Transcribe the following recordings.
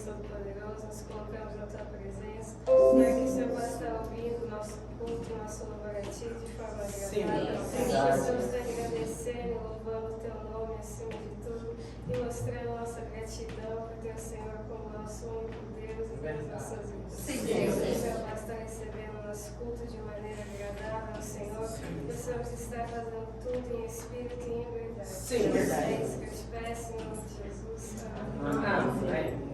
Todo-Poderoso, nos colocamos na tua presença, para que o Senhor possa estar ouvindo o nosso culto, o nosso louvor a ti de forma agradável. Possamos estar agradecendo e louvando o teu nome acima de tudo e mostrando nossa gratidão por ter o Senhor como nosso único Deus e pelas nossas vidas. Que o Senhor possa estar recebendo o nosso culto de maneira agradável, Senhor. Possamos estar fazendo tudo em espírito e em verdade. Sim, verdade. É isso que eu te peço em nome de Jesus. Amém. Amém.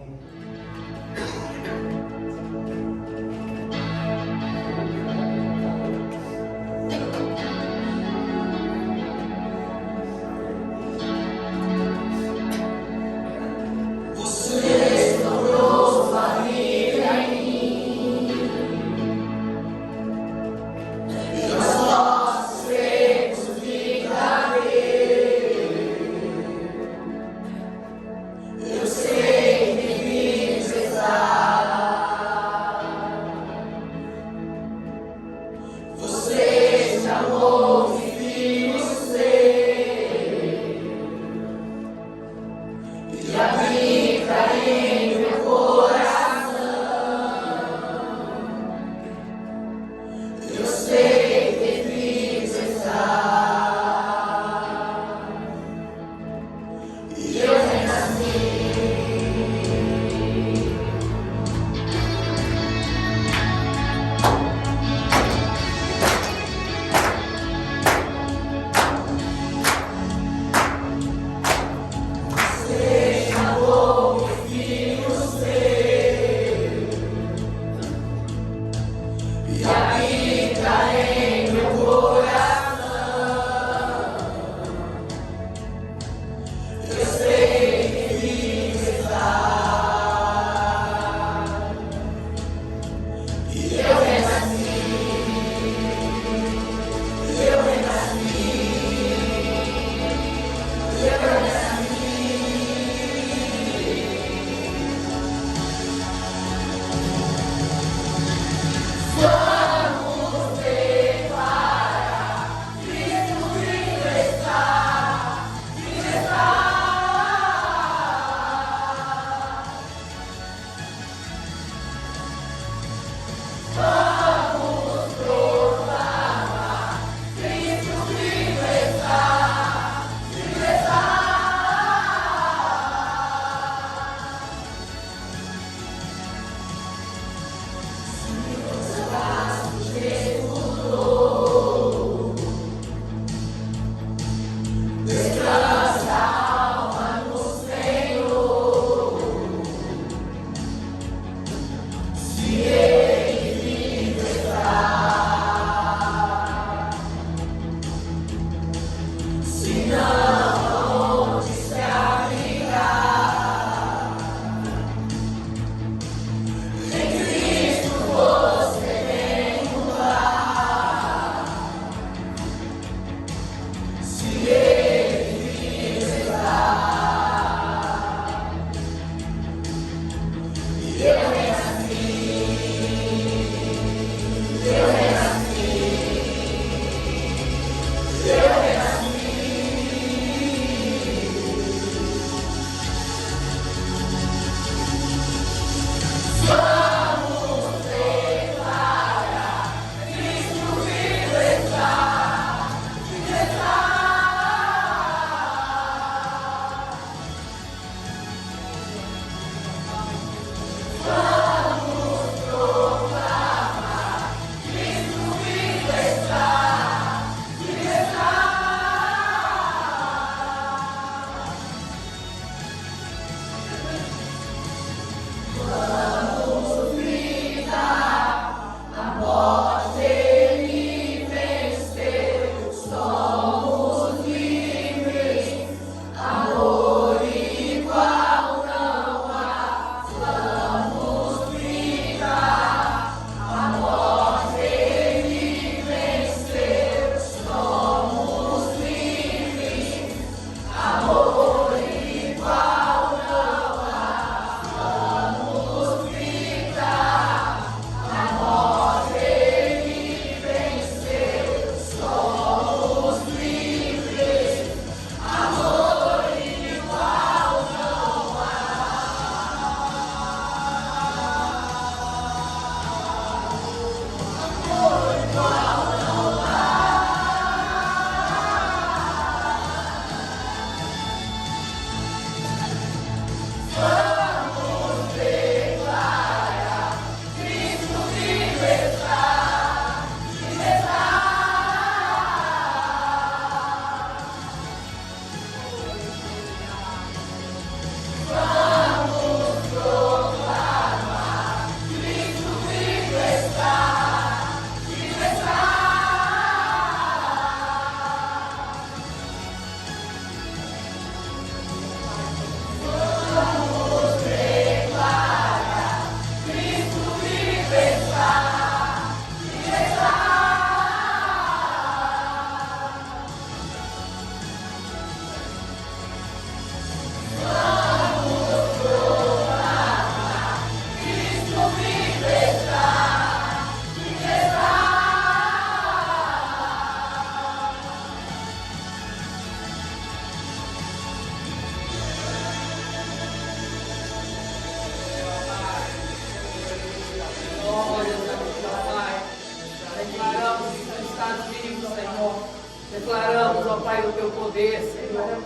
Declaramos, ó Pai, o teu poder, Senhor.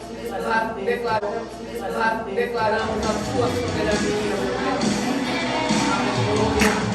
Declaramos a tua soberania, meu Deus. Aleluia.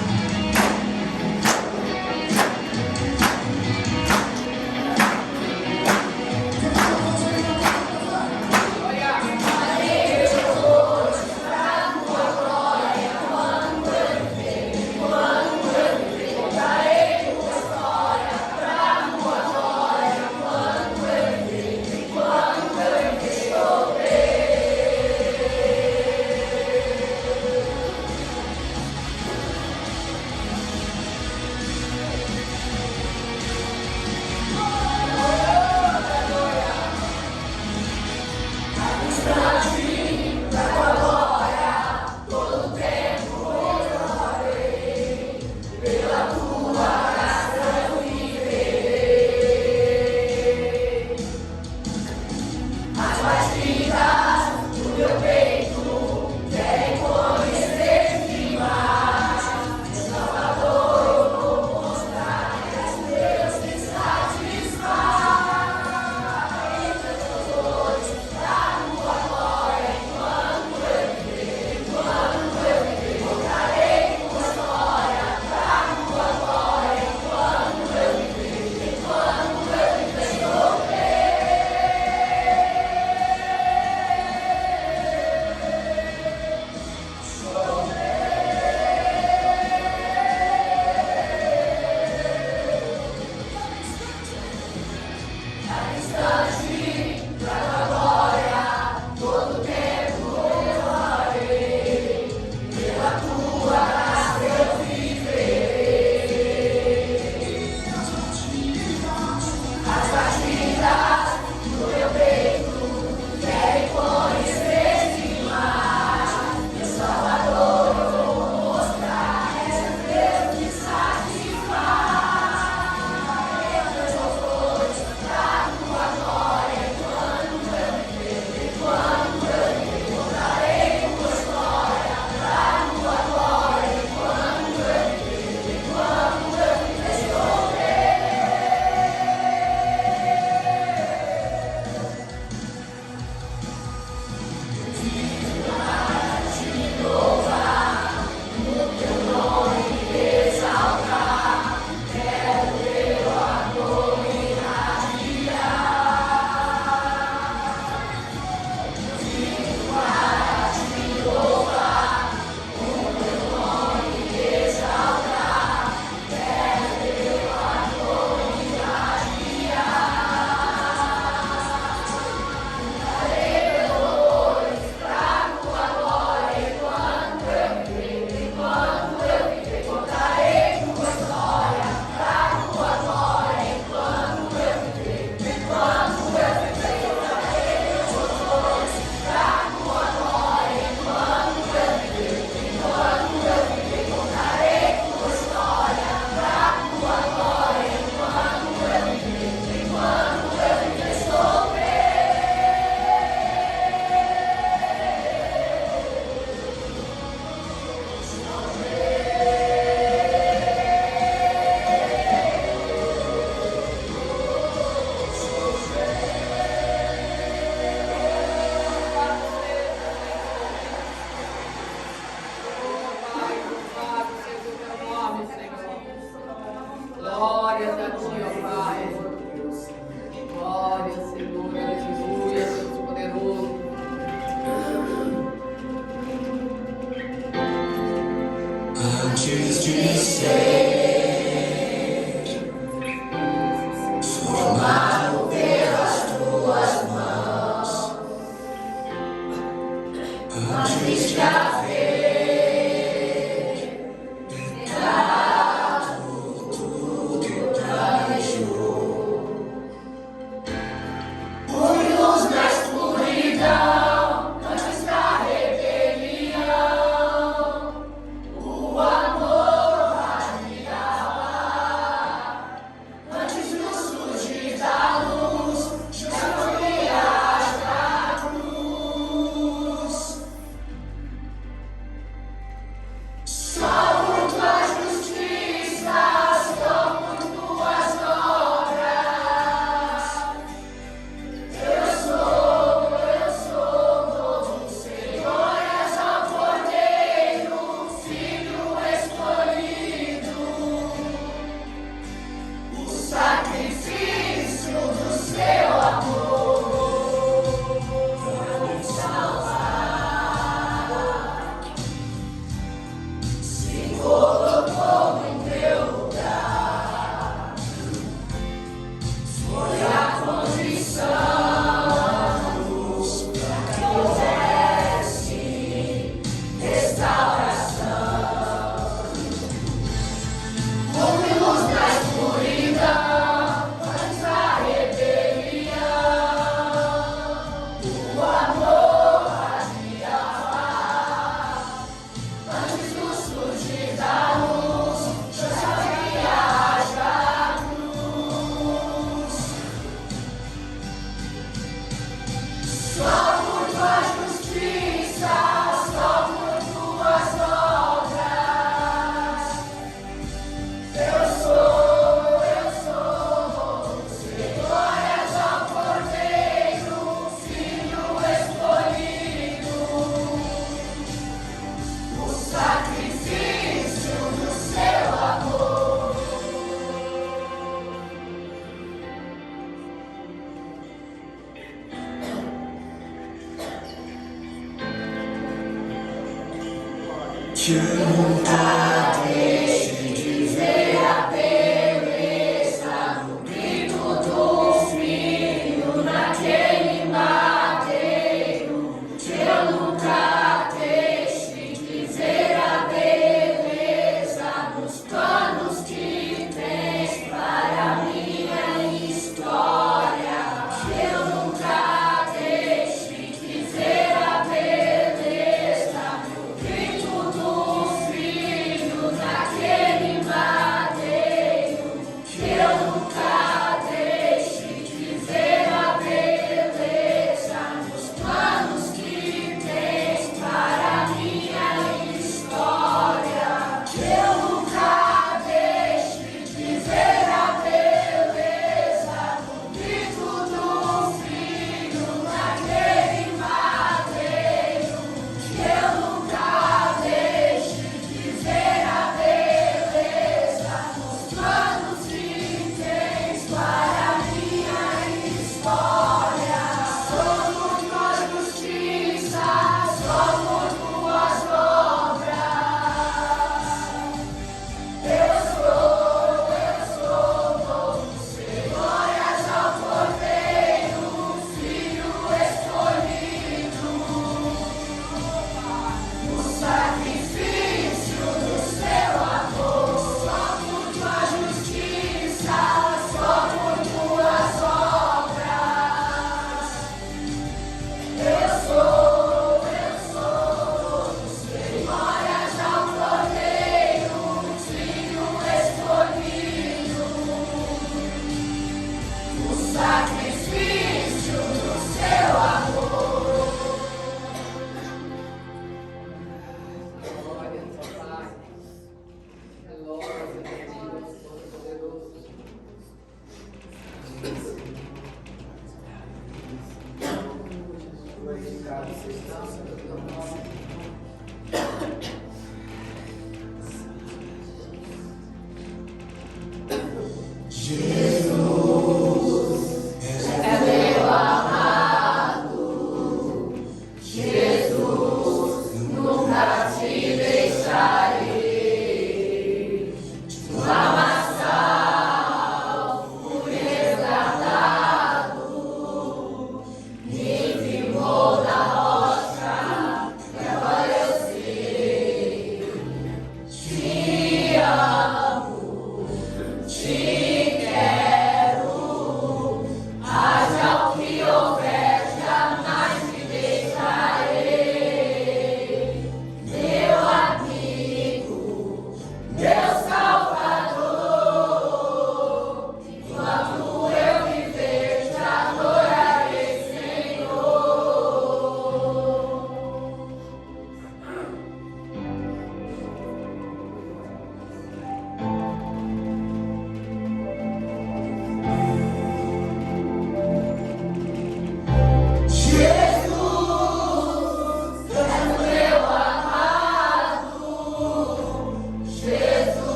Naquele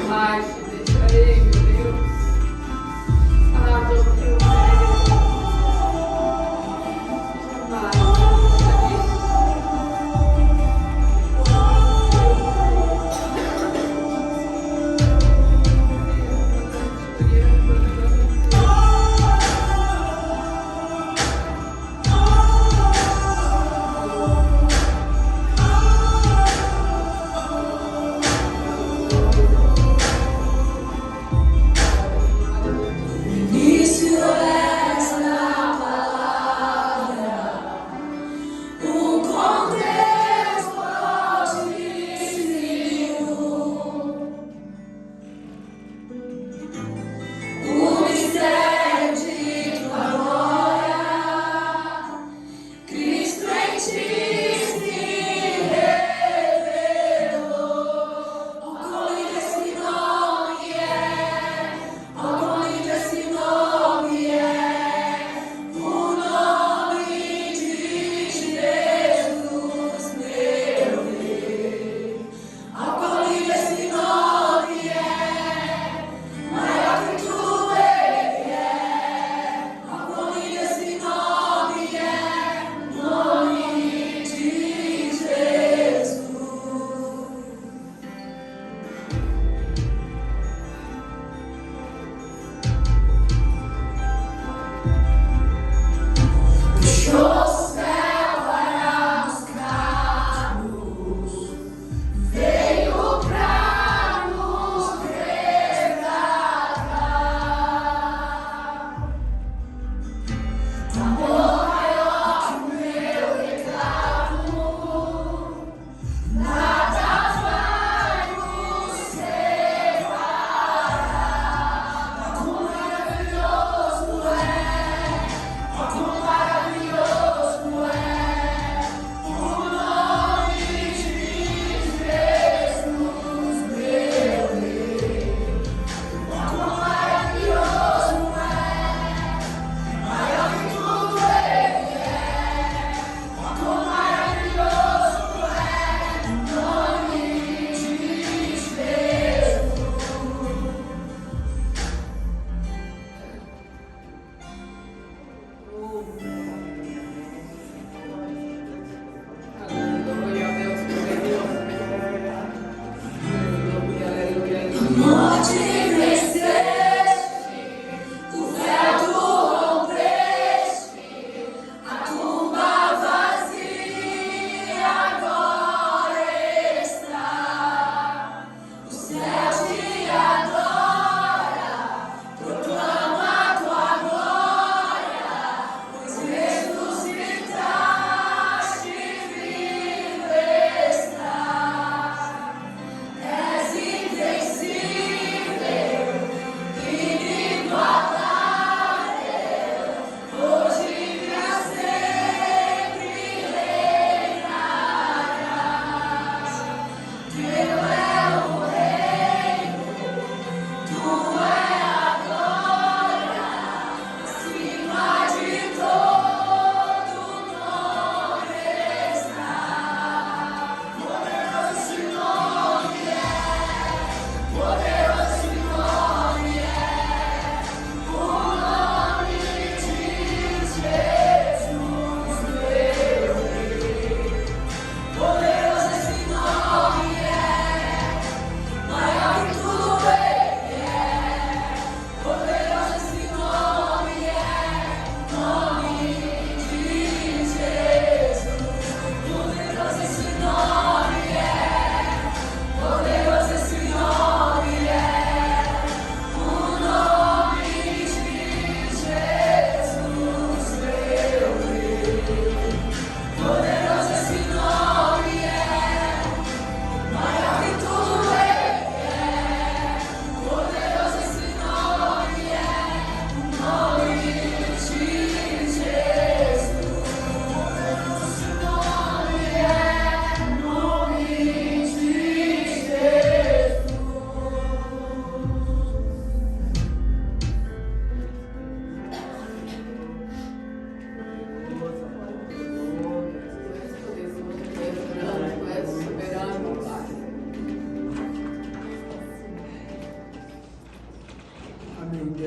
Mas te deixarei, meu Deus. Ah, meu Deus. Jamais te deixarei.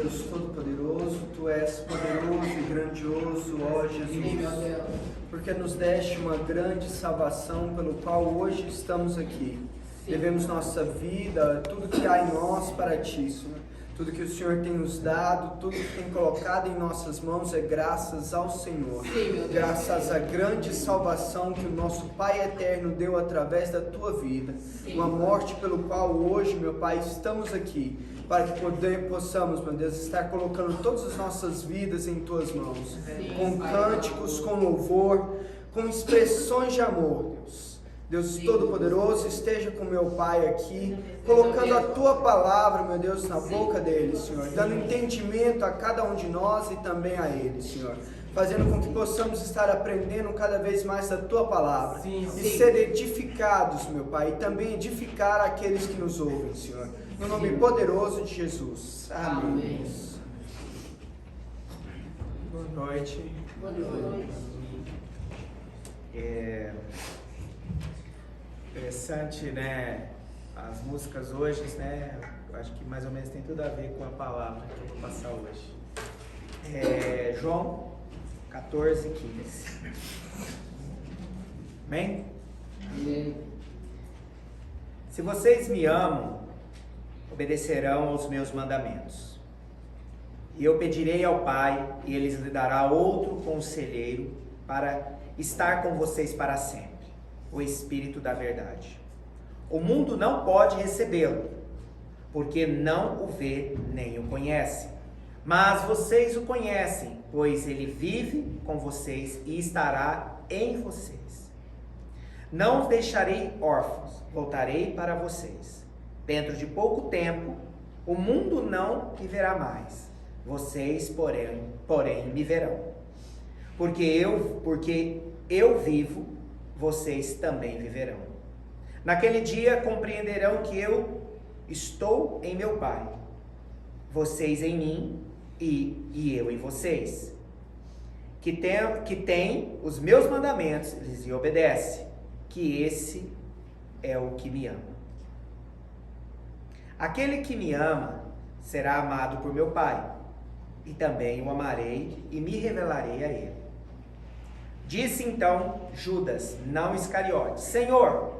Deus Todo-Poderoso, Tu és poderoso e grandioso, ó Jesus, porque nos deste uma grande salvação pelo qual hoje estamos aqui. Devemos nossa vida, tudo que há em nós para Ti, Senhor. Tudo que o Senhor tem nos dado, tudo que tem colocado em nossas mãos é graças ao Senhor. Graças à grande salvação que o nosso Pai Eterno deu através da Tua vida. Uma morte pelo qual hoje, meu Pai, estamos aqui. Para que possamos, meu Deus, estar colocando todas as nossas vidas em Tuas mãos. Com cânticos, com louvor, com expressões de amor, Deus. Deus Todo-Poderoso, esteja com meu Pai aqui, colocando a Tua palavra, meu Deus, na boca dele, Senhor, dando entendimento a cada um de nós e também a ele, Senhor, fazendo com que possamos estar aprendendo cada vez mais da Tua palavra e ser edificados, meu Pai, e também edificar aqueles que nos ouvem, Senhor, no nome poderoso de Jesus. Amém. Boa noite. Boa noite. Interessante, né? As músicas hoje, né? Eu acho que mais ou menos tem tudo a ver com a palavra que eu vou passar hoje. João 14:15. Amém? Amém. Se vocês me amam, obedecerão aos meus mandamentos. E eu pedirei ao Pai, e Ele lhes dará outro conselheiro para estar com vocês para sempre. O Espírito da verdade. O mundo não pode recebê-lo, porque não o vê nem o conhece. Mas vocês o conhecem, pois ele vive com vocês e estará em vocês. Não os deixarei órfãos, voltarei para vocês. Dentro de pouco tempo, o mundo não me verá mais. Vocês, porém me verão. Porque eu vivo, vocês também viverão. Naquele dia compreenderão que eu estou em meu Pai, vocês em mim e eu em vocês. Que tem os meus mandamentos, lhes obedece, que esse é o que me ama. Aquele que me ama será amado por meu Pai, e também o amarei e me revelarei a ele. Disse então Judas, não Iscariote: Senhor,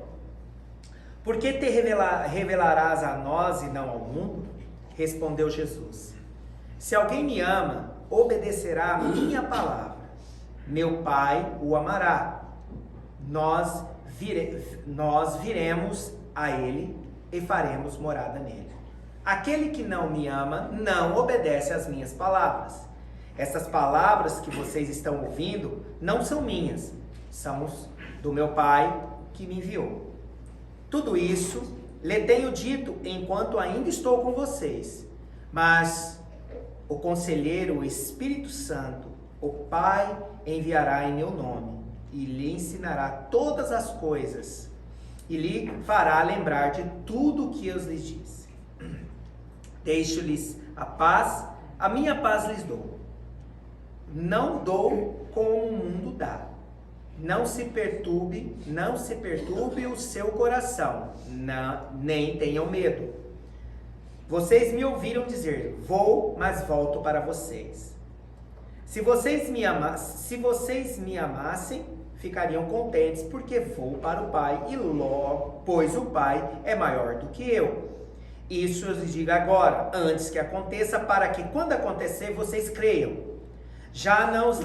por que te revelarás a nós e não ao mundo? Respondeu Jesus: se alguém me ama, obedecerá a minha palavra. Meu Pai o amará. Nós viremos a ele e faremos morada nele. Aquele que não me ama não obedece às minhas palavras. Essas palavras que vocês estão ouvindo não são minhas, são do meu Pai que me enviou. Tudo isso lhe tenho dito enquanto ainda estou com vocês. Mas o Conselheiro, o Espírito Santo, o Pai enviará em meu nome e lhe ensinará todas as coisas e lhe fará lembrar de tudo o que eu lhes disse. Deixo-lhes a paz, a minha paz lhes dou. Não dou como o mundo dá. Não se perturbe o seu coração, nem tenham medo. Vocês me ouviram dizer: vou, mas volto para vocês. Se vocês me amassem, ficariam contentes, porque vou para o Pai, e logo, pois o Pai é maior do que eu. Isso eu lhes digo agora, antes que aconteça, para que quando acontecer, vocês creiam. Já não os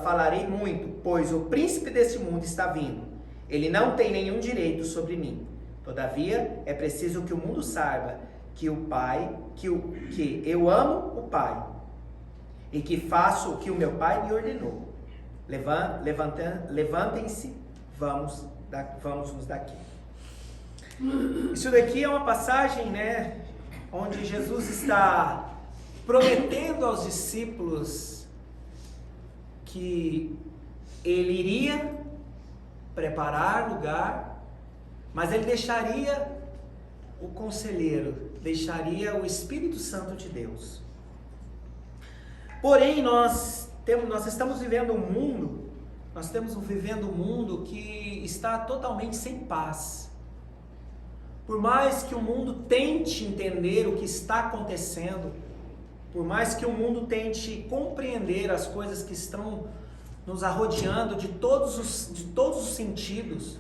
falarei muito, pois o príncipe deste mundo está vindo. Ele não tem nenhum direito sobre mim. Todavia, é preciso que o mundo saiba que eu amo o Pai e que faço o que o meu Pai me ordenou. Levantem-se, vamos nos daqui. Isso daqui é uma passagem, né, onde Jesus está prometendo aos discípulos que ele iria preparar lugar, mas ele deixaria o conselheiro, deixaria o Espírito Santo de Deus. Porém, nós estamos vivendo um mundo, que está totalmente sem paz. Por mais que o mundo tente entender o que está acontecendo, por mais que o mundo tente compreender as coisas que estão nos arrodeando de todos os sentidos,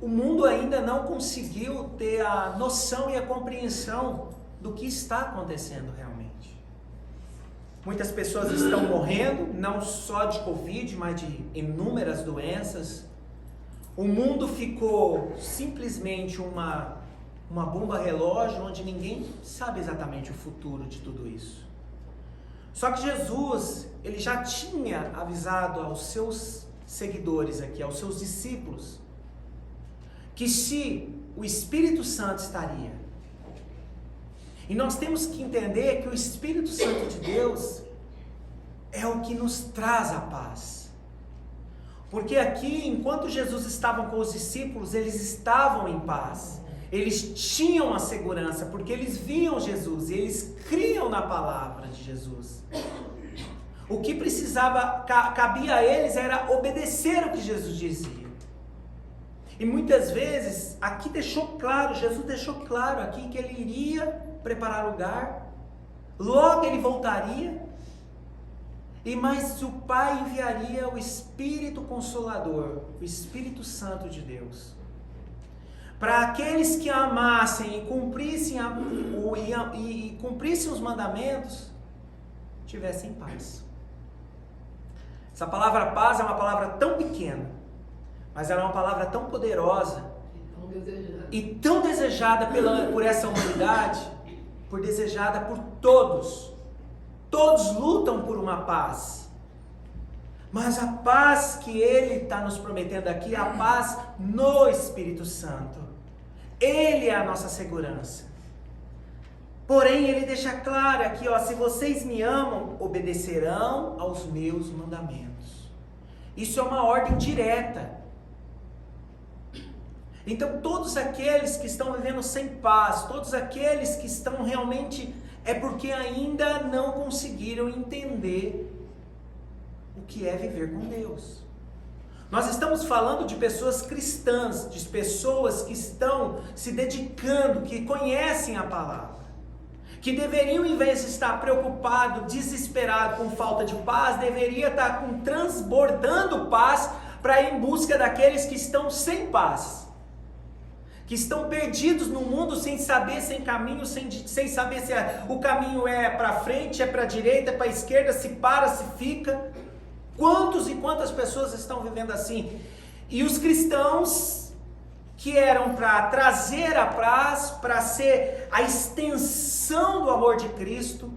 o mundo ainda não conseguiu ter a noção e a compreensão do que está acontecendo realmente. Muitas pessoas estão morrendo, não só de Covid, mas de inúmeras doenças. O mundo ficou simplesmente uma bomba relógio, onde ninguém sabe exatamente o futuro de tudo isso. Só que Jesus, ele já tinha avisado aos seus seguidores aqui, aos seus discípulos, que se o Espírito Santo estaria. E nós temos que entender que o Espírito Santo de Deus é o que nos traz a paz. Porque aqui, enquanto Jesus estava com os discípulos, eles estavam em paz. Eles tinham a segurança, porque eles viam Jesus e eles criam na palavra de Jesus. O que cabia a eles era obedecer o que Jesus dizia. E muitas vezes, aqui Jesus deixou claro aqui que ele iria preparar lugar, logo ele voltaria, mas o Pai enviaria o Espírito Consolador, o Espírito Santo de Deus, para aqueles que amassem e cumprissem os mandamentos, tivessem paz. Essa palavra paz é uma palavra tão pequena, mas ela é uma palavra tão poderosa e tão desejada por essa humanidade, desejada por todos. Todos lutam por uma paz, mas a paz que ele está nos prometendo aqui é a paz no Espírito Santo. Ele é a nossa segurança. Porém, ele deixa claro aqui, se vocês me amam, obedecerão aos meus mandamentos. Isso é uma ordem direta. Então, todos aqueles que estão vivendo sem paz, todos aqueles que estão realmente, é porque ainda não conseguiram entender o que é viver com Deus. Nós estamos falando de pessoas cristãs, de pessoas que estão se dedicando, que conhecem a palavra, que deveriam, em vez de estar preocupado, desesperado com falta de paz, deveria estar transbordando paz para ir em busca daqueles que estão sem paz, que estão perdidos no mundo sem saber, sem caminho, sem saber se o caminho é para frente, é para direita, é para esquerda, se para, se fica. Quantos e quantas pessoas estão vivendo assim? E os cristãos que eram para trazer a paz, para ser a extensão do amor de Cristo,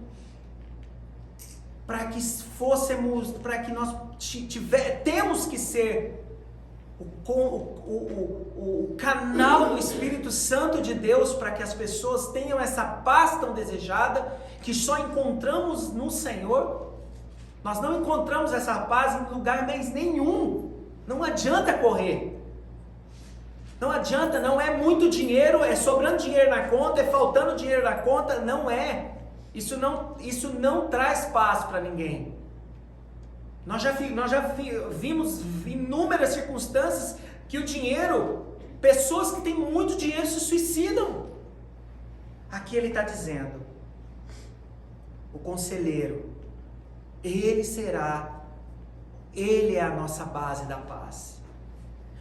para que nós temos que ser o canal do Espírito Santo de Deus, para que as pessoas tenham essa paz tão desejada, que só encontramos no Senhor. Nós não encontramos essa paz em lugar mais nenhum. Não adianta correr. Não adianta, não é muito dinheiro, é sobrando dinheiro na conta, é faltando dinheiro na conta, não é. Isso não traz paz para ninguém. Nós já vimos inúmeras circunstâncias que o dinheiro, pessoas que têm muito dinheiro se suicidam. Aqui ele está dizendo, o conselheiro, ele é a nossa base da paz.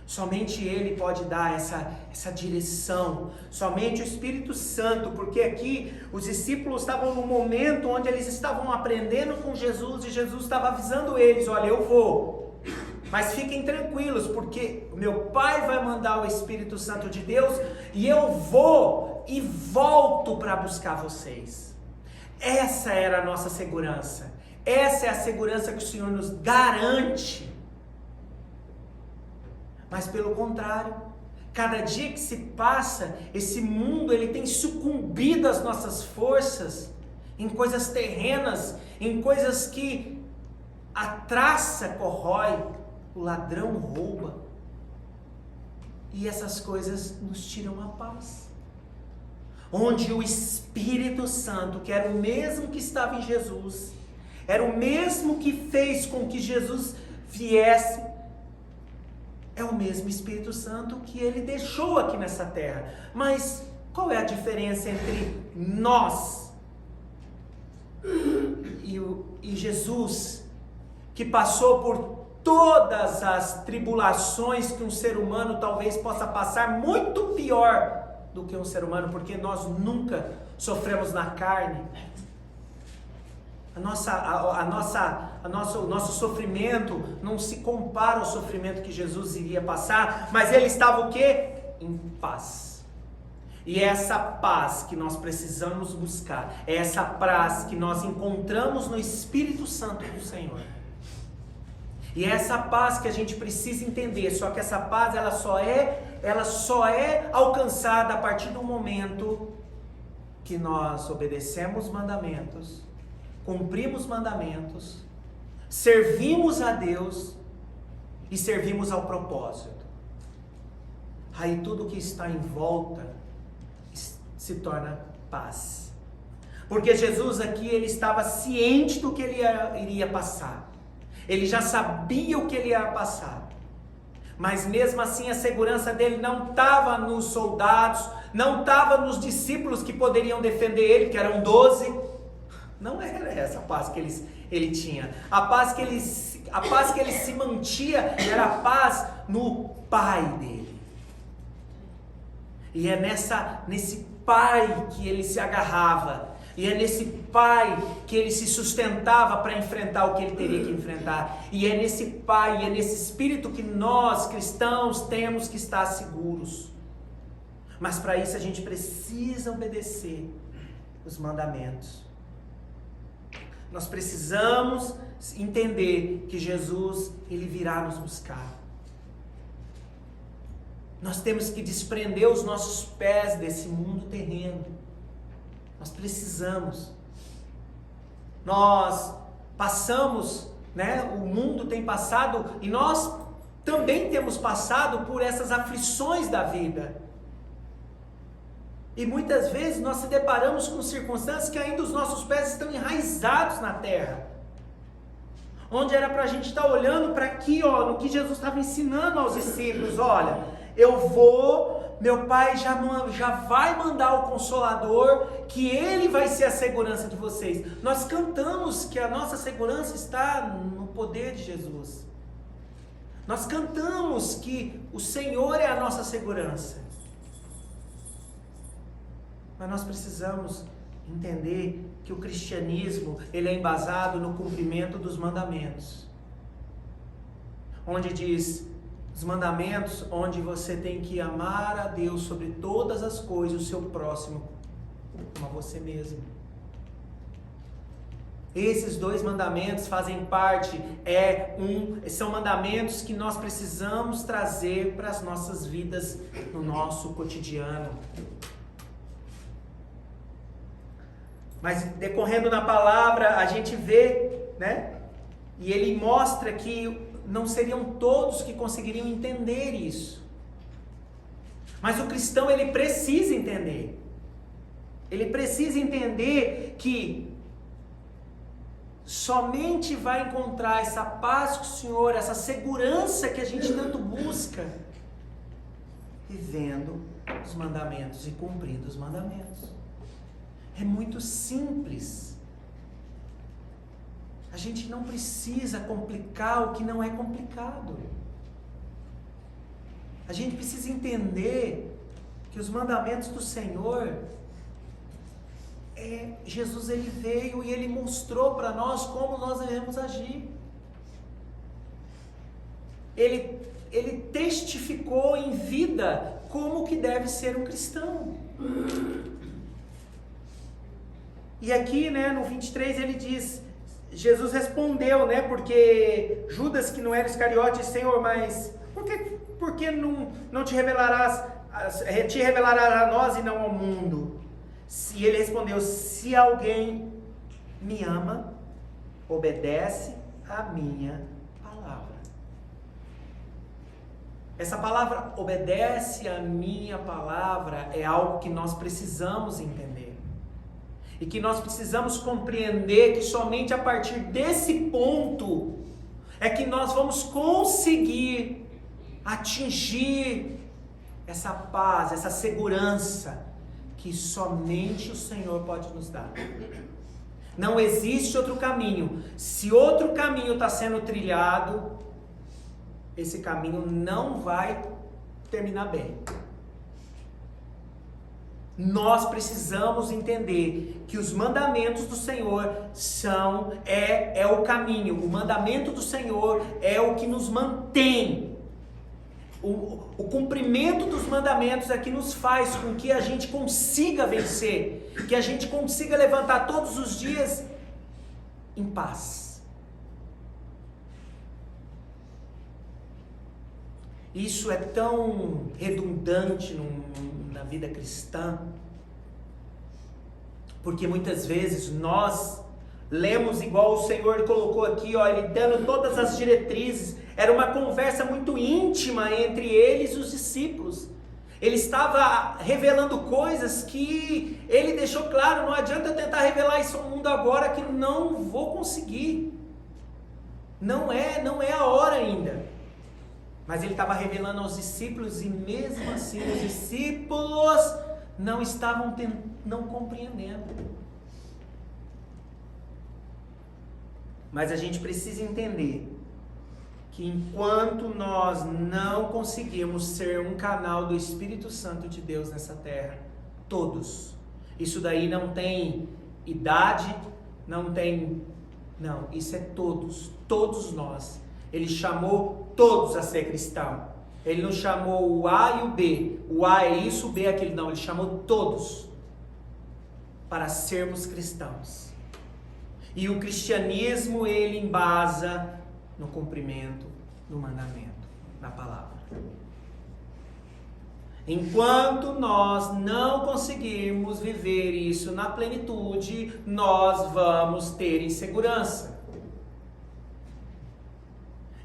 Somente ele pode dar essa direção, somente o Espírito Santo, porque aqui os discípulos estavam num momento onde eles estavam aprendendo com Jesus e Jesus estava avisando eles, olha, eu vou, mas fiquem tranquilos, porque meu Pai vai mandar o Espírito Santo de Deus e eu vou e volto para buscar vocês. Essa era a nossa segurança, essa é a segurança que o Senhor nos garante. Mas pelo contrário, cada dia que se passa, esse mundo ele tem sucumbido às nossas forças, em coisas terrenas, em coisas que a traça corrói, o ladrão rouba, e essas coisas nos tiram a paz. Onde o Espírito Santo, que era o mesmo que estava em Jesus, era o mesmo que fez com que Jesus viesse, é o mesmo Espírito Santo que ele deixou aqui nessa terra. Mas qual é a diferença entre nós e Jesus, que passou por todas as tribulações que um ser humano talvez possa passar, muito pior do que um ser humano, porque nós nunca sofremos na carne. O nosso sofrimento não se compara ao sofrimento que Jesus iria passar, mas ele estava o quê? Em paz. E é essa paz que nós precisamos buscar, é essa paz que nós encontramos no Espírito Santo do Senhor. E é essa paz que a gente precisa entender, só que essa paz ela só é alcançada a partir do momento que nós obedecemos os mandamentos, cumprimos os mandamentos, servimos a Deus e servimos ao propósito. Aí tudo que está em volta se torna paz. Porque Jesus aqui, ele estava ciente do que ele iria passar. Ele já sabia o que ele ia passar. Mas mesmo assim a segurança dele não estava nos soldados, não estava nos discípulos que poderiam defender ele, que eram 12. Não era essa a paz que ele tinha. A paz que ele se mantinha era a paz no Pai dele. E é nesse Pai que ele se agarrava. E é nesse Pai que ele se sustentava para enfrentar o que ele teria que enfrentar. E é nesse Pai, é nesse Espírito que nós, cristãos, temos que estar seguros. Mas para isso a gente precisa obedecer os mandamentos. Nós precisamos entender que Jesus, ele virá nos buscar. Nós temos que desprender os nossos pés desse mundo terreno. Nós precisamos. Nós passamos, o mundo tem passado e nós também temos passado por essas aflições da vida. E muitas vezes nós se deparamos com circunstâncias que ainda os nossos pés estão enraizados na terra. Onde era para a gente estar olhando para aqui, no que Jesus estava ensinando aos discípulos. Olha, meu Pai já vai mandar o Consolador, que Ele vai ser a segurança de vocês. Nós cantamos que a nossa segurança está no poder de Jesus. Nós cantamos que o Senhor é a nossa segurança. Mas nós precisamos entender que o cristianismo, ele é embasado no cumprimento dos mandamentos. Onde diz, os mandamentos, onde você tem que amar a Deus sobre todas as coisas, o seu próximo, como a você mesmo. Esses 2 mandamentos fazem parte, são mandamentos que nós precisamos trazer para as nossas vidas, no nosso cotidiano. Mas decorrendo na palavra, a gente vê, e ele mostra que não seriam todos que conseguiriam entender isso. Mas o cristão, ele precisa entender. Ele precisa entender que somente vai encontrar essa paz com o Senhor, essa segurança que a gente tanto busca, vivendo os mandamentos e cumprindo os mandamentos. É muito simples. A gente não precisa complicar o que não é complicado. A gente precisa entender que os mandamentos do Senhor, Jesus ele veio e ele mostrou para nós como nós devemos agir. Ele testificou em vida como que deve ser um cristão. E aqui, no 23, ele diz, Jesus respondeu, porque Judas, que não era Iscariote, Senhor, mas por que não te revelarás a nós e não ao mundo? E ele respondeu, se alguém me ama, obedece a minha palavra. Essa palavra, obedece a minha palavra, é algo que nós precisamos entender. E que nós precisamos compreender que somente a partir desse ponto é que nós vamos conseguir atingir essa paz, essa segurança que somente o Senhor pode nos dar. Não existe outro caminho. Se outro caminho está sendo trilhado, esse caminho não vai terminar bem. Nós precisamos entender que os mandamentos do Senhor é o caminho. O mandamento do Senhor é o que nos mantém. O cumprimento dos mandamentos é que nos faz com que a gente consiga vencer, que a gente consiga levantar todos os dias em paz. Isso é tão redundante na vida cristã, porque muitas vezes nós lemos igual o Senhor colocou aqui, Ele dando todas as diretrizes. Era uma conversa muito íntima entre eles e os discípulos. Ele estava revelando coisas que ele deixou claro, não adianta eu tentar revelar isso ao mundo agora que não vou conseguir. Não é a hora ainda. Mas ele estava revelando aos discípulos e mesmo assim os discípulos não compreendendo. Mas a gente precisa entender que enquanto nós não conseguirmos ser um canal do Espírito Santo de Deus nessa terra, todos, isso daí não tem idade, não, isso é todos nós. Ele chamou todos a ser cristão. Ele não chamou o A e o B, o A é isso, o B é aquilo, não, ele chamou todos para sermos cristãos. E o cristianismo, ele embasa no cumprimento do mandamento, na palavra. Enquanto nós não conseguirmos viver isso na plenitude, nós vamos ter insegurança.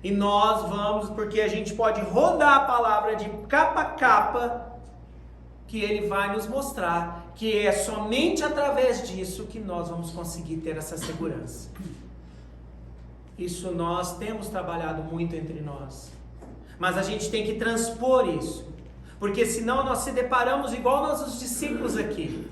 E nós vamos, porque a gente pode rodar a palavra de capa a capa, que ele vai nos mostrar que é somente através disso que nós vamos conseguir ter essa segurança. Isso nós temos trabalhado muito entre nós. Mas a gente tem que transpor isso. Porque senão nós se deparamos igual nós os discípulos aqui.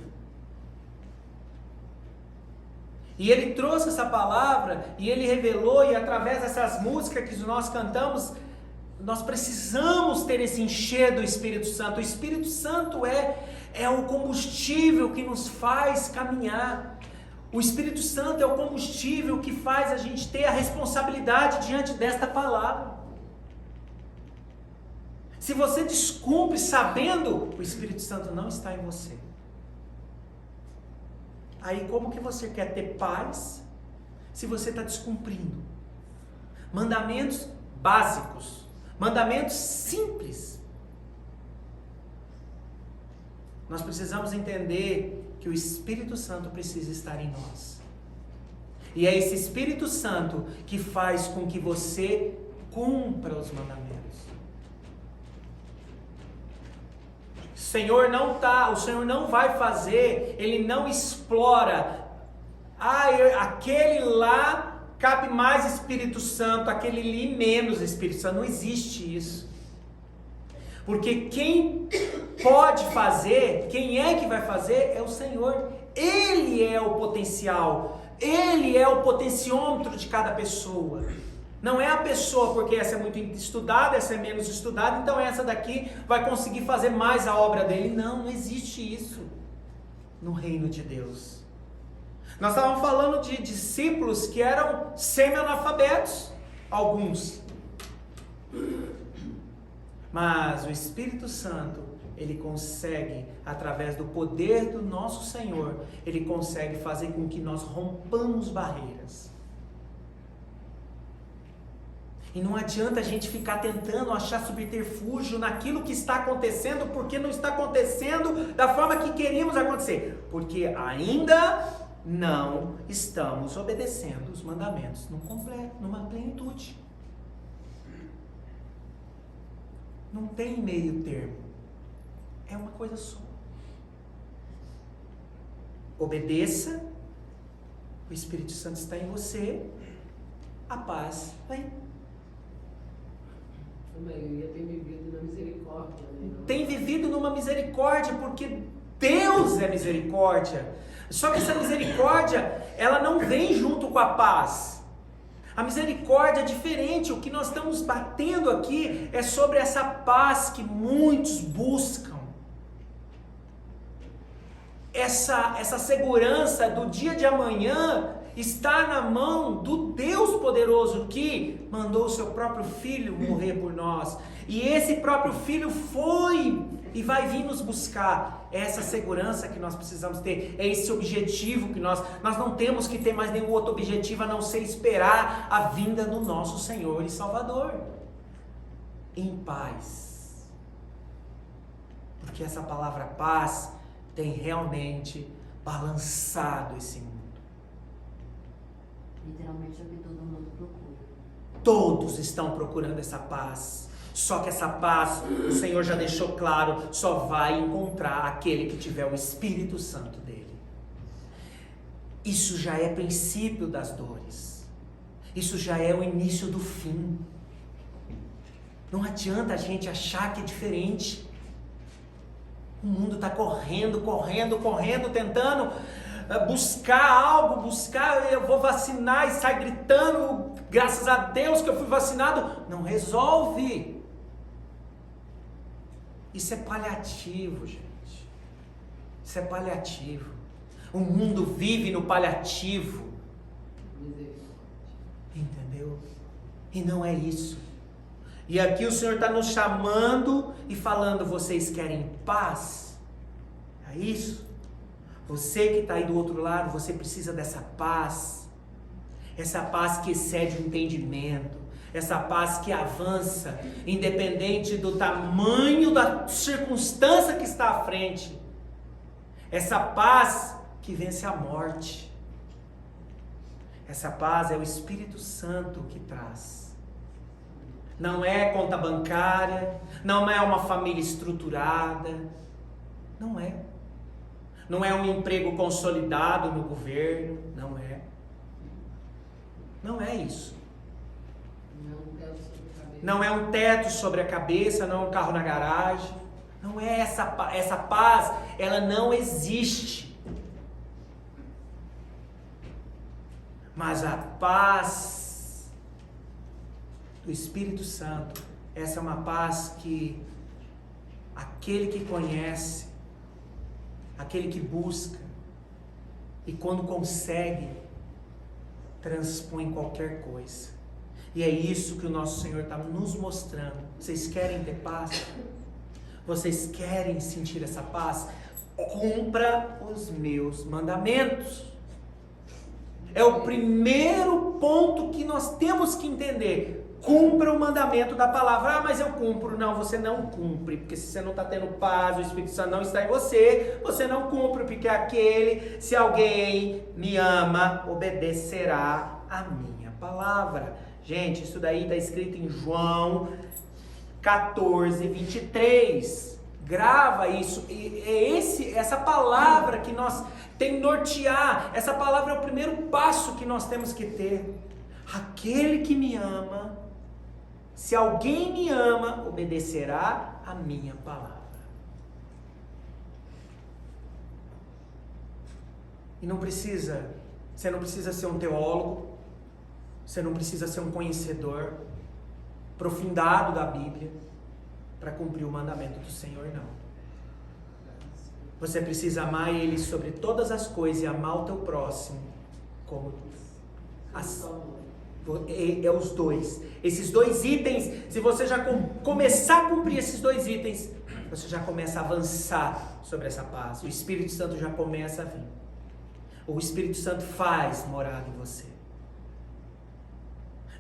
E ele trouxe essa palavra e ele revelou, e através dessas músicas que nós cantamos, nós precisamos ter esse encher do Espírito Santo. O Espírito Santo é o combustível que nos faz caminhar. O Espírito Santo é o combustível que faz a gente ter a responsabilidade diante desta palavra. Se você descumpre sabendo, o Espírito Santo não está em você. Aí como que você quer ter paz se você está descumprindo? Mandamentos básicos, mandamentos simples. Nós precisamos entender que o Espírito Santo precisa estar em nós. E é esse Espírito Santo que faz com que você cumpra os mandamentos. O Senhor não vai fazer, Ele não explora. Aquele lá cabe mais Espírito Santo, aquele ali menos Espírito Santo. Não existe isso. Porque quem pode fazer, quem é que vai fazer é o Senhor. Ele é o potencial, Ele é o potenciômetro de cada pessoa. Não é a pessoa porque essa é muito estudada, essa é menos estudada, então essa daqui vai conseguir fazer mais a obra dele. Não existe isso no reino de Deus. Nós estávamos falando de discípulos que eram semi-analfabetos, alguns. Mas o Espírito Santo, ele consegue, através do poder do nosso Senhor, ele consegue fazer com que nós rompamos barreiras. E não adianta a gente ficar tentando achar subterfúgio naquilo que está acontecendo, porque não está acontecendo da forma que queríamos acontecer. Porque ainda não estamos obedecendo os mandamentos numa plenitude. Não tem meio termo. É uma coisa só. Obedeça, o Espírito Santo está em você, a paz vem. Também, eu tenho vivido na misericórdia. Né? Tem vivido numa misericórdia, porque Deus é misericórdia. Só que essa misericórdia, ela não vem junto com a paz. A misericórdia é diferente. O que nós estamos batendo aqui é sobre essa paz que muitos buscam. Essa segurança do dia de amanhã está na mão do Deus poderoso que mandou o seu próprio Filho morrer por nós. E esse próprio Filho foi e vai vir nos buscar. É essa segurança que nós precisamos ter. É esse objetivo que nós não temos que ter mais nenhum outro objetivo a não ser esperar a vinda do nosso Senhor e Salvador. Em paz. Porque essa palavra paz tem realmente balançado esse mundo. Literalmente é o que todo mundo procura. Todos estão procurando essa paz. Só que essa paz, o Senhor já deixou claro, só vai encontrar aquele que tiver o Espírito Santo dele. Isso já é princípio das dores. Isso já é o início do fim. Não adianta a gente achar que é diferente. O mundo está correndo, tentando buscar algo, eu vou vacinar e sai gritando, graças a Deus que eu fui vacinado. Não resolve. Isso é paliativo, gente. Isso é paliativo. O mundo vive no paliativo. Entendeu? E não é isso. E aqui o Senhor está nos chamando e falando: vocês querem paz? É isso? Você que está aí do outro lado, você precisa dessa paz. Essa paz que excede o entendimento. Essa paz que avança, independente do tamanho da circunstância que está à frente. Essa paz que vence a morte. Essa paz é o Espírito Santo que traz. Não é conta bancária, não é uma família estruturada, não é. Não é um emprego consolidado no governo, não é. Não é isso. Não é um teto sobre a cabeça, não é um carro na garagem. Não é essa paz, ela não existe. Mas a paz do Espírito Santo, essa é uma paz que aquele que conhece, aquele que busca, e quando consegue, transpõe qualquer coisa. E é isso que o nosso Senhor está nos mostrando. Vocês querem ter paz? Vocês querem sentir essa paz? Cumpra os meus mandamentos. É o primeiro ponto que nós temos que entender. Cumpra o mandamento da palavra. Ah, mas eu cumpro. Não, você não cumpre. Porque se você não está tendo paz, o Espírito Santo não está em você, você não cumpre. Porque se alguém me ama, obedecerá a minha palavra. Gente, isso daí está escrito em João 14, 23. Grava isso. E é essa palavra que nós tem que nortear. Essa palavra é o primeiro passo que nós temos que ter. Aquele que me ama, se alguém me ama, obedecerá a minha palavra. E você não precisa ser um teólogo, você não precisa ser um conhecedor aprofundado da Bíblia para cumprir o mandamento do Senhor, não. Você precisa amar Ele sobre todas as coisas e amar o teu próximo como é os dois. Esses dois itens, se você já começar a cumprir esses dois itens, você já começa a avançar sobre essa paz. O Espírito Santo já começa a vir. O Espírito Santo faz morada em você.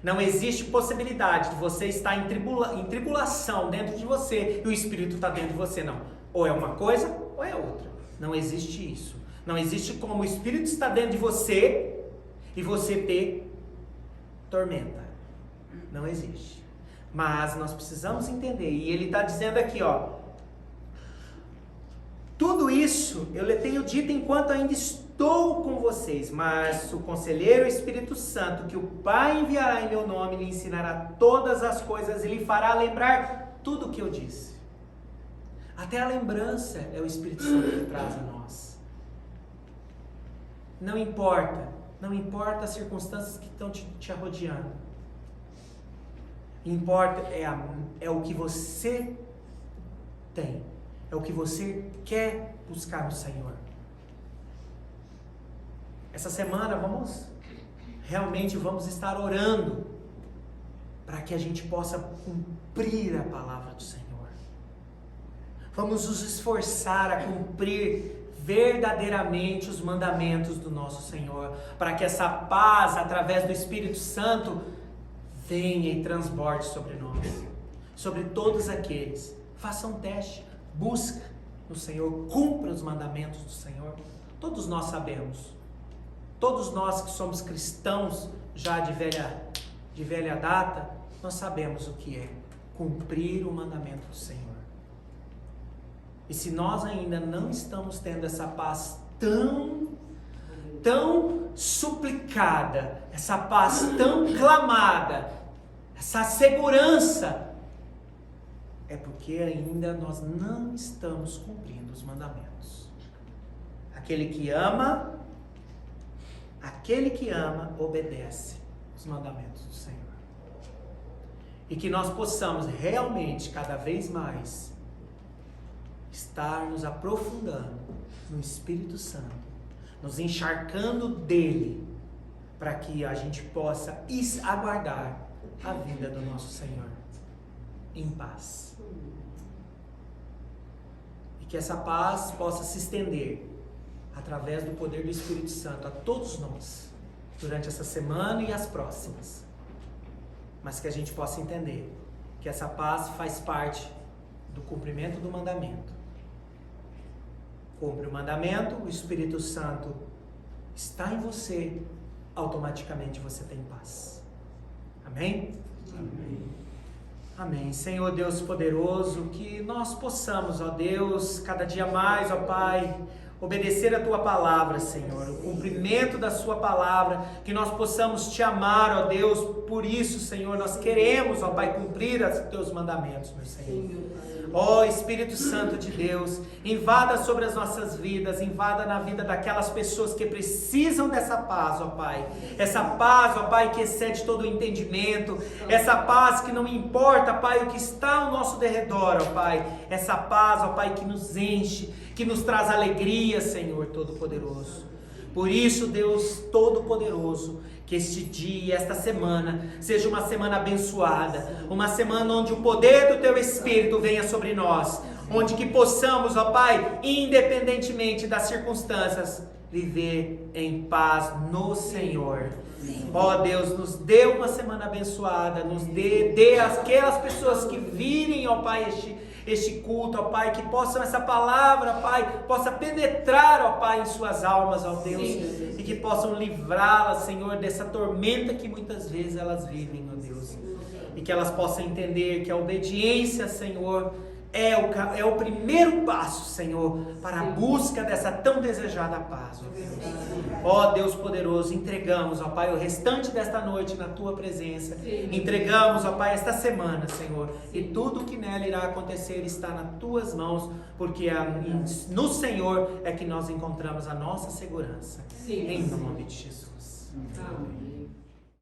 Não existe possibilidade de você estar em tribulação dentro de você e o Espírito está dentro de você, não. Ou é uma coisa ou é outra. Não existe isso. Não existe como o Espírito está dentro de você e você ter tormenta. Não existe. Mas nós precisamos entender. E ele está dizendo aqui, ó. Tudo isso eu lhe tenho dito enquanto ainda estou com vocês, mas o Conselheiro Espírito Santo, que o Pai enviará em meu nome, lhe ensinará todas as coisas e lhe fará lembrar tudo o que eu disse. Até a lembrança é o Espírito Santo que traz a nós. Não importa as circunstâncias que estão te rodeando. Importa é o que você tem, é o que você quer buscar no Senhor. Essa semana vamos estar orando para que a gente possa cumprir a palavra do Senhor. Vamos nos esforçar a cumprir verdadeiramente os mandamentos do nosso Senhor, para que essa paz, através do Espírito Santo, venha e transborde sobre nós, sobre todos aqueles. Faça um teste, busca no Senhor, cumpra os mandamentos do Senhor. Todos nós sabemos, todos nós que somos cristãos já de velha data, nós sabemos o que é cumprir o mandamento do Senhor. E se nós ainda não estamos tendo essa paz tão suplicada, essa paz tão clamada, essa segurança, é porque ainda nós não estamos cumprindo os mandamentos. Aquele que ama, obedece os mandamentos do Senhor. E que nós possamos realmente, cada vez mais, estar nos aprofundando no Espírito Santo, nos encharcando dele, para que a gente possa aguardar a vinda do nosso Senhor em paz. E que essa paz possa se estender através do poder do Espírito Santo a todos nós, durante essa semana e as próximas. Mas que a gente possa entender que essa paz faz parte do cumprimento do mandamento. Cumpre o mandamento, o Espírito Santo está em você, automaticamente você tem paz. Amém? Amém. Amém. Senhor Deus poderoso, que nós possamos, ó Deus, cada dia mais, ó Pai, obedecer a Tua palavra, Senhor, o cumprimento da Sua palavra, que nós possamos Te amar, ó Deus, por isso, Senhor, nós queremos, ó Pai, cumprir os Teus mandamentos, meu Senhor. Ó Espírito Santo de Deus, invada sobre as nossas vidas, invada na vida daquelas pessoas que precisam dessa paz, ó Pai. Essa paz, ó Pai, que excede todo o entendimento, essa paz que não importa, Pai, o que está ao nosso derredor, ó Pai. Essa paz, ó Pai, que nos enche, que nos traz alegria, Senhor Todo-Poderoso. Por isso, Deus Todo-Poderoso, que este dia, esta semana, seja uma semana abençoada, uma semana onde o poder do Teu Espírito venha sobre nós, onde que possamos, ó Pai, independentemente das circunstâncias, viver em paz no Senhor. Ó Deus, nos dê uma semana abençoada, nos dê aquelas pessoas que virem, ó Pai, este culto, ó Pai, que possam essa palavra, Pai, possa penetrar, ó Pai, em suas almas, ó Deus, e que possam livrá-las, Senhor, dessa tormenta que muitas vezes elas vivem, ó Deus, e que elas possam entender que a obediência, Senhor, é o primeiro passo, Senhor, para a busca dessa tão desejada paz, ó Deus. Ó Deus poderoso, entregamos, ó Pai, o restante desta noite na Tua presença. Entregamos, ó Pai, esta semana, Senhor, e tudo o que nela irá acontecer está nas Tuas mãos, porque no Senhor é que nós encontramos a nossa segurança. Em nome de Jesus. Amém.